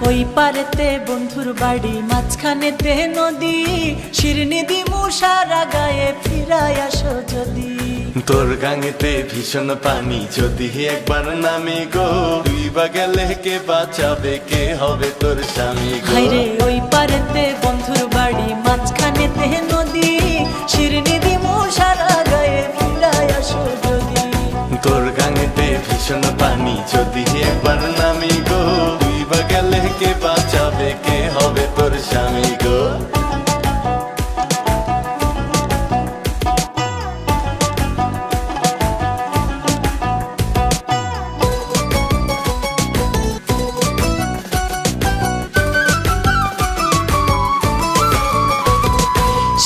ওই পারেতে বন্ধুর বাড়ি, মাঝখানেতে নদী, শিরনি দিমু সারা গায়ে, ফিরায় আসো যদি। তোর গাঙেতে ভীষণ পানি, যদি একবার নামি গো, তুই বা গেলে কে বাঁচাবে, কে হবে তোর স্বামী গো। হায়রে ওই পারেতে বন্ধুর বাড়ি, মাঝখানেতে নদী, শিরনি দিমু সারা গায়ে, ফিরায় আসো যদি। তোর গাঙেতে ভীষণ পানি, যদি একবার নামি গো, তুই বা গেলে কে বাঁচাবে, কে হবে তোর স্বামী গো।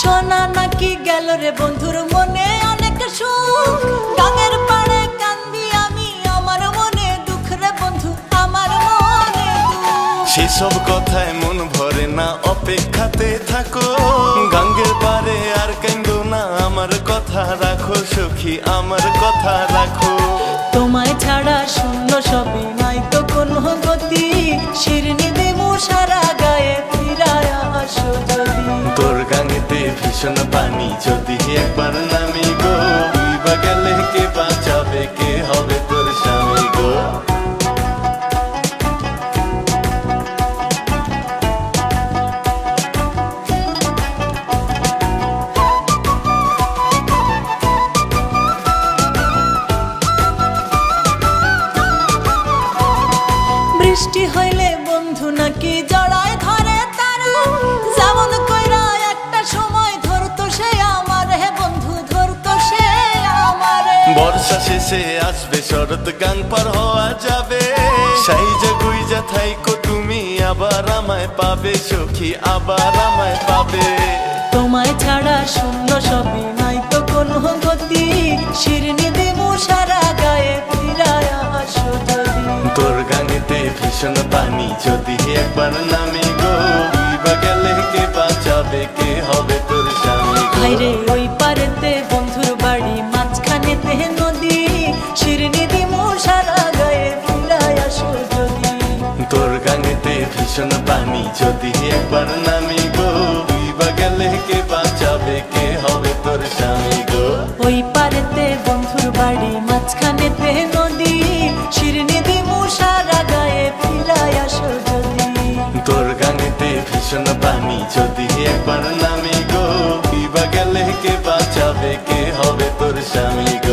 শোনা নাকি গেল রে বন্ধুর মনে অনেক সুখ, গাঙের পাড়ে কান্দি আমি, আমার মনে দুঃখ রে বন্ধু, আমার মনে দুঃখ। সেসব কথায় মন ভরে না, অপেক্ষাতে থাকো, গাঙ্গের পারে আর কান্দো না, আমার কথা রাখো সখী, আমার কথা রাখো। তোমায় ছাড়া শূন্য সবই, নাই তো কোনো গতি, শিরনি দিমু সারা গায়ে, ফিরায় আসো যদি। তোর গাঙেতে ভীষণ পানি, যদি একবার নামি গো, তুই বা গেলে কে বাঁচাবে, কে হবে তোর স্বামী গো। বৃষ্টি হইলে বন্ধু নাকি জড়ায় ধরে তারা, যেমন কইরা একটা সময় ধরতো সে আমার, হে বন্ধু ধরতো সে আমারে। বর্ষা শেষে আসবে শরৎ, গান পার হওয়া যাবে, সাইজা গুইজা থাইকো তুমি, আবার আমায় পাবে সখী, আবার আমায় পাবে। তোমায় ছাড়া শূন্য সবই, নাই তো কোনো গতি, শিরনি দিমু সারা গায়ে, ফিরায় আসো যদি। তোর গাঙেতে ভীষণ পানি, যদি একবার নামি গো, তুই বা গেলে কে বাঁচাবে, কে হবে তোর স্বামী গো। হায়রে ওই পারেতে বন্ধুর বাড়ি, মাঝখানেতে নদী, শিরনি দিমু সারা গায়ে, ফিরায় আসো যদি। তোর গাঙেতে ভীষণ পানি, যদি একবার নামি গো, তুই বা গেলে কে বাঁচাবে, কে হবে তোর স্বামী গো। ওই পারেতে বন্ধুর বাড়ি, মাঝখানেতে নদী, শিরনি দিমু সারা গায়ে, ফিরায় আসো যদি। তোর গাঙেতে ভীষণ পানি, যদি একবার নামি গো, তুই বা গেলে কে বাঁচাবে, কে হবে তোর স্বামী গো।